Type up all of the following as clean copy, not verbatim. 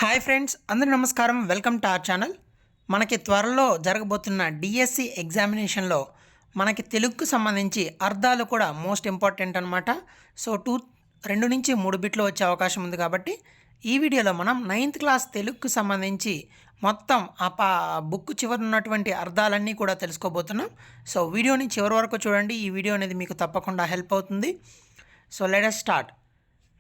Hi friends, అందరి నమస్కారం. Welcome to our channel. మనకి త్వరలో జరగబోతున్న డిఎస్సి ఎగ్జామినేషన్లో మనకి తెలుగుకు సంబంధించి అర్థాలు కూడా మోస్ట్ ఇంపార్టెంట్ అనమాట. సో 2 నుంచి 3 బిట్లు వచ్చే అవకాశం ఉంది. కాబట్టి ఈ వీడియోలో మనం 9th క్లాస్ తెలుగుకు సంబంధించి మొత్తం బుక్ చివరి ఉన్నటువంటి అర్థాలన్నీ కూడా తెలుసుకోబోతున్నాం. సో వీడియోని చివరి వరకు చూడండి. ఈ వీడియో అనేది మీకు తప్పకుండా హెల్ప్ అవుతుంది. So let us start.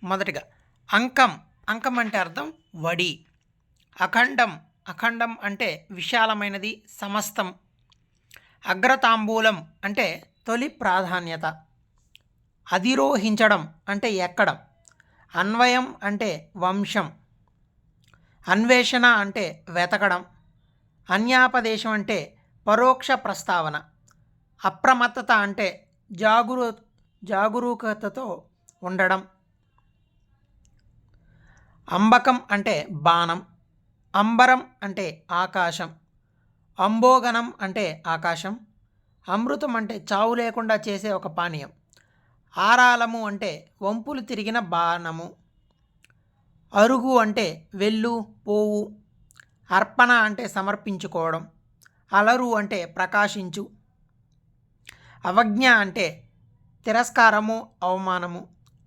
మొదటిగా అంకం. అంకం అంటే అర్థం వడి. అఖండం. అఖండం అంటే విశాలమైనది, సమస్తం. అగ్రతాంబూలం అంటే తొలి ప్రాధాన్యత. అధిరోహించడం అంటే ఎక్కడం. అన్వయం అంటే వంశం. అన్వేషణ అంటే వెతకడం. అన్యాపదేశం అంటే పరోక్ష ప్రస్తావన. అప్రమత్తత అంటే జాగరూకతతో ఉండడం. అంబకం అంటే బాణం. అంబరం అంటే ఆకాశం. అంబోగనం అంటే ఆకాశం. అమృతం అంటే చావు లేకుండా చేసే ఒక పానీయం. ఆరాలము అంటే వంపులు తిరిగిన బాణము. అరుగు అంటే వెళ్ళు, పోవు. అర్పణ అంటే సమర్పించుకోవడం. అలరు అంటే ప్రకాశించు. అవజ్ఞ అంటే తిరస్కారము, అవమానము.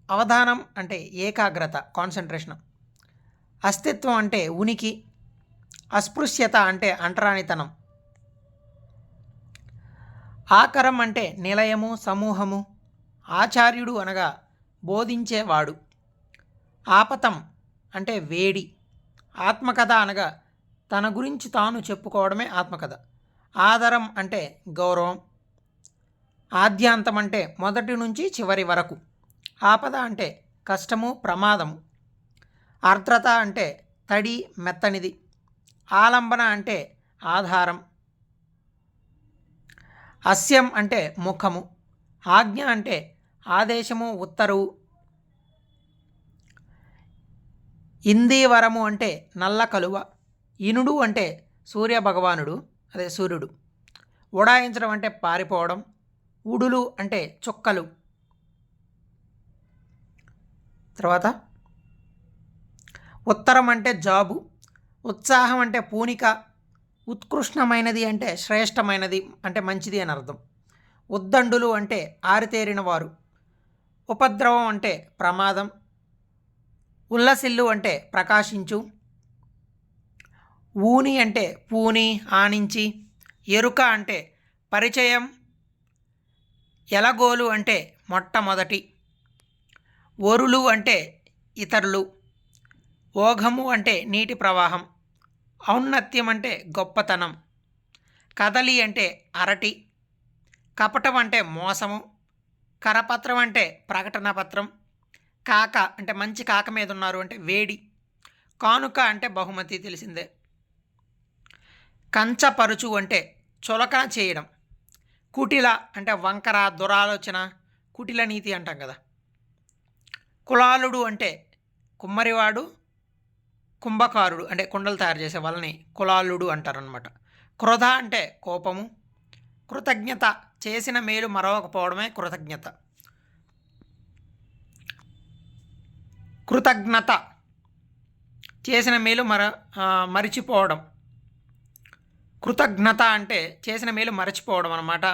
అవధానం అంటే ఏకాగ్రత, కాన్సన్ట్రేషన్. అస్తిత్వం అంటే ఉనికి. అస్పృశ్యత అంటే అంటరానితనం. ఆకరం అంటే నిలయము, సమూహము. ఆచార్యుడు అనగా బోధించేవాడు. ఆపతం అంటే వేడి. ఆత్మకథ అనగా తన గురించి తాను చెప్పుకోవడమే ఆత్మకథ. ఆదరం అంటే గౌరవం. ఆద్యాంతం అంటే మొదటి నుంచి చివరి వరకు. ఆపద అంటే కష్టము, ప్రమాదము. ఆర్ద్రత అంటే తడి, మెత్తనిది. ఆలంబన అంటే ఆధారం. అస్యం అంటే ముఖము. ఆజ్ఞ అంటే ఆదేశము, ఉత్తరువు. ఇందీవరము అంటే నల్ల కలువ. ఇనుడు అంటే సూర్యభగవానుడు, అదే సూర్యుడు. ఉడాయించడం అంటే పారిపోవడం. ఉడులు అంటే చుక్కలు. తర్వాత ఉత్తరం అంటే జాబు. ఉత్సాహం అంటే పూనిక. ఉత్కృష్టమైనది అంటే శ్రేష్టమైనది, అంటే మంచిది అని అర్థం. ఉద్దండులు అంటే ఆరితేరిన వారు. ఉపద్రవం అంటే ప్రమాదం. ఉల్లసిల్లు అంటే ప్రకాశించు. ఊని అంటే పూని, ఆనించి. ఎరుక అంటే పరిచయం. ఎలగోలు అంటే మొట్టమొదటి. ఒరులు అంటే ఇతరులు. ఓఘము అంటే నీటి ప్రవాహం. ఔన్నత్యం అంటే గొప్పతనం. కదలి అంటే అరటి. కపటం అంటే మోసము. కరపత్రం అంటే ప్రకటన పత్రం. కాక అంటే మంచి కాక మీద ఉన్నారు అంటే వేడి. కానుక అంటే బహుమతి, తెలిసిందే. కంచపరుచు అంటే చులకన చేయడం. కుటిల అంటే వంకర, దురాలోచన, కుటిల నీతి అంటాం కదా. కులాలుడు అంటే కుమ్మరివాడు, కుంభకారుడు అంటే కుండలు తయారు చేసే వాళ్ళని కులాలుడు అంటారనమాట. క్రోధ అంటే కోపము. కృతజ్ఞత చేసిన మేలు మరవకపోవడమే కృతజ్ఞత. కృతజ్ఞత చేసిన మేలు మరిచిపోవడం. కృతజ్ఞత అంటే చేసిన మేలు మరచిపోవడం అనమాట.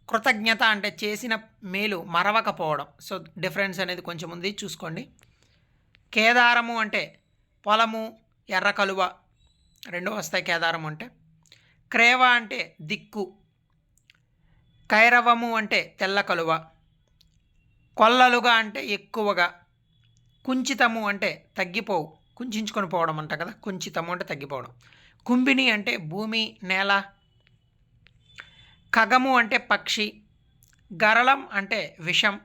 కృతజ్ఞత అంటే చేసిన మేలు మరవకపోవడం. సో డిఫరెన్స్ అనేది కొంచెం ఉంది, చూసుకోండి. కేదారము అంటే పొలము, ఎర్ర కలువ, రెండు వస్తాయి కేదారము అంటే. క్రేవ అంటే దిక్కు. కైరవము అంటే తెల్ల కలువ. కొల్లలుగా అంటే ఎక్కువగా. కుంచితము అంటే తగ్గిపోవు, కుంచుకొని పోవడం అంట కదా. కుంచితము అంటే తగ్గిపోవడం. కుంభిని అంటే భూమి, నేల. ఖగము అంటే పక్షి. గరళం అంటే విషం.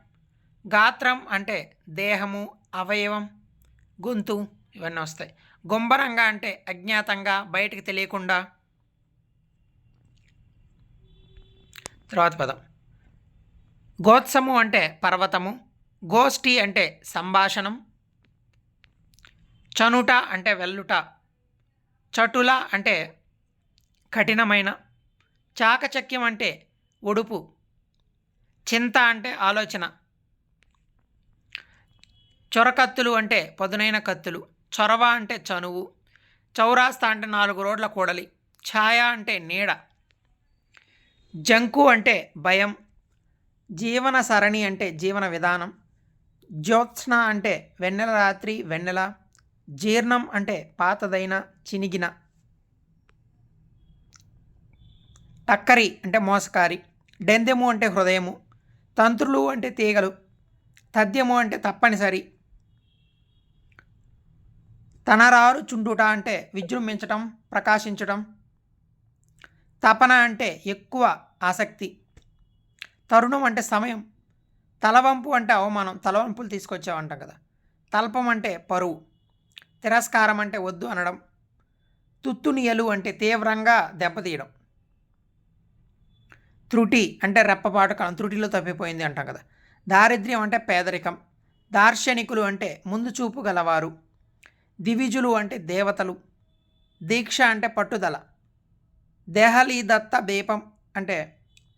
గాత్రం అంటే దేహము, అవయవం, గొంతు, ఇవన్నీ వస్తాయి. గొంబరంగా అంటే అజ్ఞాతంగా, బయటికి తెలియకుండా. తర్వాత పదం గోత్సము అంటే పర్వతము. గోష్ఠి అంటే సంభాషణం. చనుట అంటే వెల్లుట. చటుల అంటే కఠినమైన. చాకచక్యం అంటే ఒడుపు. చింత అంటే ఆలోచన. చొరకత్తులు అంటే పదునైన కత్తులు. చొరవ అంటే చనువు, చౌరాస్తా అంటే 4 రోడ్ల కూడలి, ఛాయ అంటే నీడ, జంకు అంటే భయం, జీవన సరణి అంటే జీవన విధానం, జ్యోత్స్న అంటే వెన్నెల రాత్రి వెన్నెల, జీర్ణం అంటే పాతదైన చినిగిన, టక్కరి అంటే మోసకారి, డెందెము అంటే హృదయము, తంత్రులు అంటే తీగలు, తథ్యము అంటే తప్పనిసరి, తనరారు చుండుట అంటే విజృంభించటం ప్రకాశించటం, తపన అంటే ఎక్కువ ఆసక్తి, తరుణం అంటే సమయం, తలవంపు అంటే అవమానం, తలవంపులు తీసుకొచ్చామంటాం కదా, తల్పం అంటే పరువు, తిరస్కారం అంటే వద్దు అనడం, తుత్తునియలు అంటే తీవ్రంగా దెబ్బతీయడం, త్రుటి అంటే రెప్పపాటు కాలం, త్రుటిలో తప్పిపోయింది అంటాం కదా, దారిద్ర్యం అంటే పేదరికం, దార్శనికులు అంటే ముందు చూపు గలవారు, దివిజులు అంటే దేవతలు, దీక్ష అంటే పట్టుదల, దేహలీ దత్త దీపం అంటే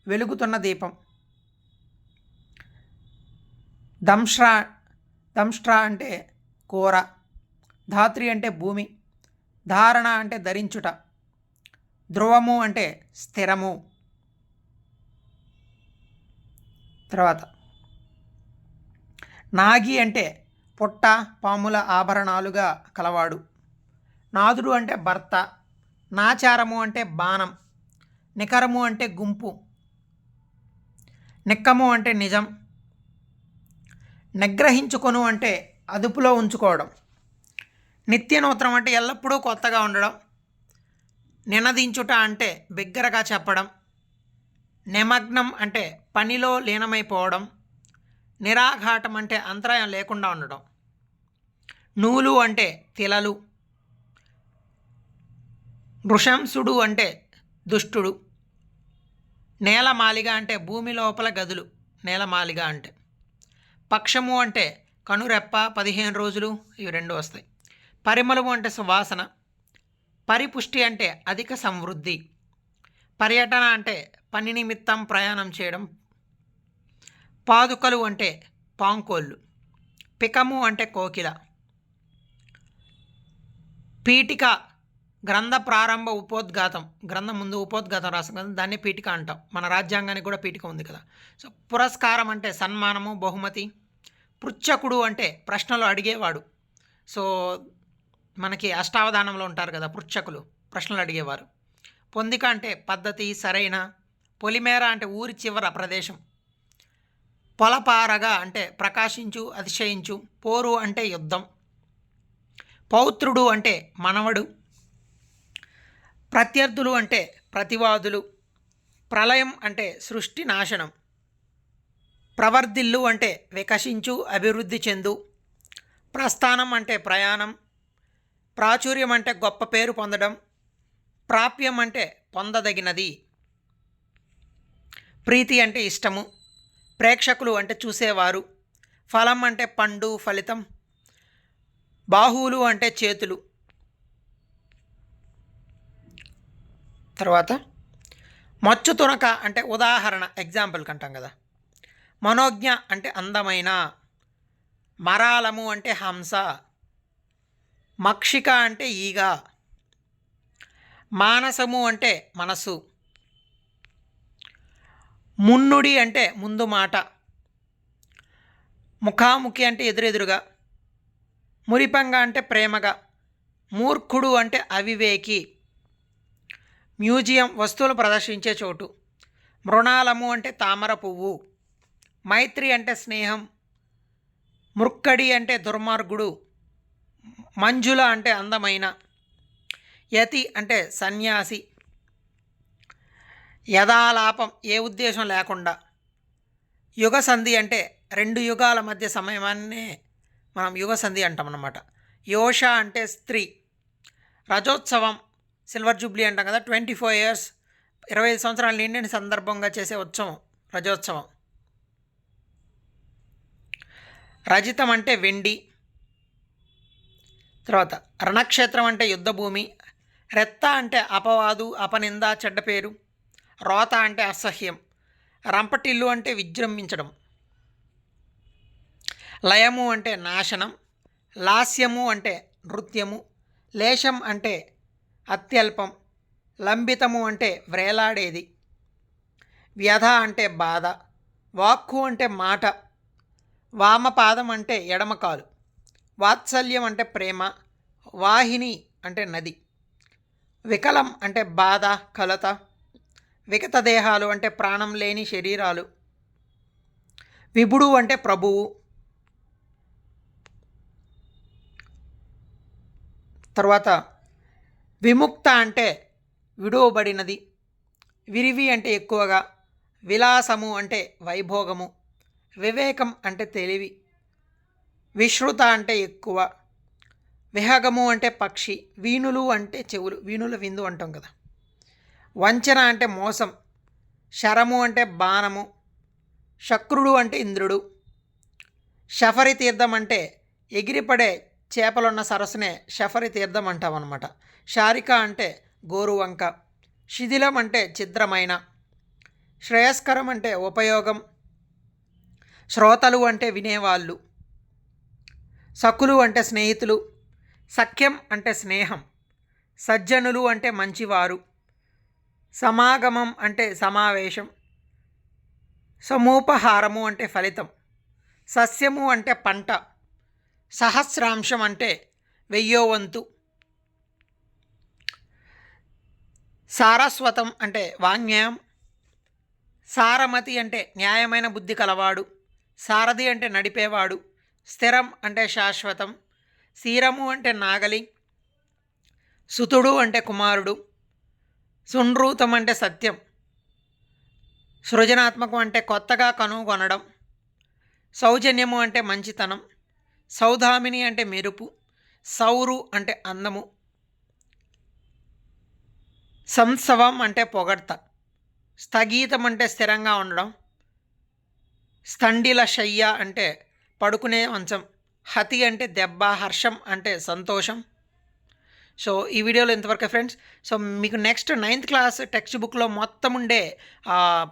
వెలుగుతున్న దీపం, దంష్ట్రా దంష్ట్రా అంటే కూర, ధాత్రి అంటే భూమి, ధారణ అంటే ధరించుట, ధ్రువము అంటే స్థిరము. తర్వాత నాగి అంటే పొట్ట పాముల ఆభరణాలుగా కలవాడు, నాదుడు అంటే భర్త, నాచారము అంటే బాణం, నికరము అంటే గుంపు, నిక్కము అంటే నిజం, నిగ్రహించుకొను అంటే అదుపులో ఉంచుకోవడం, నిత్యనూతనం అంటే ఎల్లప్పుడూ కొత్తగా ఉండడం, నినదించుట అంటే బిగ్గరగా చెప్పడం, నిమగ్నం అంటే పనిలో లీనమైపోవడం, నిరాఘాటం అంటే అంతరాయం లేకుండా ఉండడం, నూలు అంటే తిలలు, నృశంసుడు అంటే దుష్టుడు, నేలమాలిగ అంటే భూమి లోపల గదులు, నేలమాలిగ అంటే, పక్షము అంటే కనురెప్ప 15 రోజులు, ఇవి 2 వస్తాయి, పరిమళము అంటే సువాసన, పరిపుష్టి అంటే అధిక సమృద్ధి, పర్యటన అంటే పని నిమిత్తం ప్రయాణం చేయడం, పాదుకలు అంటే పాంకోళ్ళు, పికము అంటే కోకిల, పీఠిక గ్రంథ ప్రారంభ ఉపోద్ఘాతం, గ్రంథం ముందు ఉపోద్ఘాతం రాసాం కదా, దాన్ని పీఠిక అంటాం. మన రాజ్యాంగానికి కూడా పీఠిక ఉంది కదా. సో పురస్కారం అంటే సన్మానము బహుమతి, పృచ్ఛకుడు అంటే ప్రశ్నలు అడిగేవాడు. సో మనకి అష్టావధానంలో ఉంటారు కదా పృచ్ఛకులు, ప్రశ్నలు అడిగేవారు. పొందిక అంటే పద్ధతి సరైన, పొలిమేర అంటే ఊరి చివర ప్రదేశం, పొలపారగా అంటే ప్రకాశించు అతిశయించు, పోరు అంటే యుద్ధం, పౌత్రుడు అంటే మనవడు, ప్రత్యర్థులు అంటే ప్రతివాదులు, ప్రళయం అంటే సృష్టి నాశనం, ప్రవర్ధిల్లు అంటే వికసించు అభివృద్ధి చెందు, ప్రస్థానం అంటే ప్రయాణం, ప్రాచుర్యం అంటే గొప్ప పేరు పొందడం, ప్రాప్యం అంటే పొందదగినది, ప్రీతి అంటే ఇష్టము, ప్రేక్షకులు అంటే చూసేవారు, ఫలం అంటే పండు ఫలితం, బాహువులు అంటే చేతులు. తర్వాత మచ్చు తునక అంటే ఉదాహరణ ఎగ్జాంపుల్ కంటాం కదా, మనోజ్ఞ అంటే అందమైన, మరాలము అంటే హంస, మక్షిక అంటే ఈగ, మానసము అంటే మనసు, మున్నుడి అంటే ముందు మాట, ముఖాముఖి అంటే ఎదురెదురుగా, మురిపంగా అంటే ప్రేమగా, మూర్ఖుడు అంటే అవివేకి, మ్యూజియం వస్తువులు ప్రదర్శించే చోటు, మృణాలము అంటే తామర పువ్వు, మైత్రి అంటే స్నేహం, మృక్కడి అంటే దుర్మార్గుడు, మంజుల అంటే అందమైన, యతి అంటే సన్యాసి, యథాలాపం ఏ ఉద్దేశం లేకుండా, యుగ సంధి అంటే 2 యుగాల మధ్య సమయాన్నే మనం యుగ సంధి అంటాం అన్నమాట. యోష అంటే స్త్రీ, రజోత్సవం సిల్వర్ జూబ్లీ అంటాం కదా, 24 years 25 సంవత్సరాలు నిండిన సందర్భంగా చేసే ఉత్సవం రజోత్సవం. రజితం అంటే వెండి. తర్వాత రణక్షేత్రం అంటే యుద్ధభూమి, రెత్త అంటే అపవాదు అపనింద చెడ్డ పేరు, రోత అంటే అసహ్యం, రంపటిల్లు అంటే విజృంభించడం, లయము అంటే నాశనం, లాస్యము అంటే నృత్యము, లేశం అంటే అత్యల్పం, లంబితము అంటే వ్రేలాడేది, వ్యధ అంటే బాధ, వాక్కు అంటే మాట, వామపాదం అంటే ఎడమకాలు, వాత్సల్యం అంటే ప్రేమ, వాహిని అంటే నది, వికలం అంటే బాధ కలత, విగత దేహాలు అంటే ప్రాణం లేని శరీరాలు, విభుడు అంటే ప్రభువు, తర్వాత విముక్త అంటే విడువబడినది, విరివి అంటే ఎక్కువగా, విలాసము అంటే వైభోగము, వివేకం అంటే తెలివి, విశ్రుత అంటే ఎక్కువ, విహగము అంటే పక్షి, వీణులు అంటే చెవులు, వీణుల విందు అంటాం కదా, వంచన అంటే మోసం, శరము అంటే బాణము, శక్రుడు అంటే ఇంద్రుడు, శఫరి తీర్థం అంటే ఎగిరిపడే చేపలున్న సరస్సునే శఫరి తీర్థం అంటామన్నమాట, శారిక అంటే గోరువంక, శిథిలం అంటే ఛిద్రమైన, శ్రేయస్కరం అంటే ఉపయోగం, శ్రోతలు అంటే వినేవాళ్ళు, సకులు అంటే స్నేహితులు, సఖ్యం అంటే స్నేహం, సజ్జనులు అంటే మంచివారు, సమాగమం అంటే సమావేశం, సమూపహారము అంటే ఫలితం, సస్యము అంటే పంట, సహస్రాంశం అంటే వెయ్యో వంతు, సారస్వతం అంటే వాంగ్మయం, సారమతి అంటే న్యాయమైన బుద్ధి కలవాడు, సారథి అంటే నడిపేవాడు, స్థిరం అంటే శాశ్వతం, శీరము అంటే నాగలి, సుతుడు అంటే కుమారుడు, సునృతం అంటే సత్యం, సృజనాత్మకం అంటే కొత్తగా కనుగొనడం, సౌజన్యము అంటే మంచితనం, సౌధామిని అంటే మెరుపు, సౌరు అంటే అందము, సంసవం అంటే పొగడ్త, స్థగీతం అంటే స్థిరంగా ఉండడం, స్థండిల శయ్య అంటే పడుకునే మంచం, హతి అంటే దెబ్బ, హర్షం అంటే సంతోషం. సో ఈ వీడియోలో ఇంతవరకే ఫ్రెండ్స్. సో మీకు నెక్స్ట్ 9th క్లాస్ టెక్స్ట్ బుక్లో మొత్తం ఉండే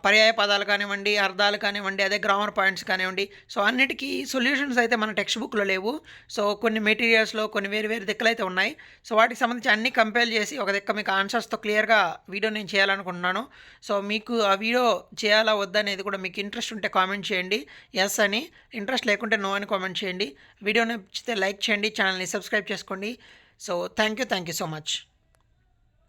పర్యాయ పదాలు కానివ్వండి, అర్థాలు కానివ్వండి, అదే గ్రామర్ పాయింట్స్ కానివ్వండి, సో అన్నిటికీ సొల్యూషన్స్ అయితే మన టెక్స్ట్ బుక్లో లేవు. సో కొన్ని మెటీరియల్స్లో కొన్ని వేరు వేరు దిక్కులు అయితే ఉన్నాయి. సో వాటికి సంబంధించి అన్ని కంపేర్ చేసి ఒక దిక్క మీకు ఆన్సర్స్తో క్లియర్గా వీడియో నేను చేయాలనుకుంటున్నాను. సో మీకు ఆ వీడియో చేయాలా వద్దనేది కూడా మీకు ఇంట్రెస్ట్ ఉంటే కామెంట్ చేయండి ఎస్ అని, ఇంట్రెస్ట్ లేకుంటే నో అని కామెంట్ చేయండి. వీడియో నచ్చితే లైక్ చేయండి, ఛానల్ని సబ్స్క్రైబ్ చేసుకోండి. So thank you so much.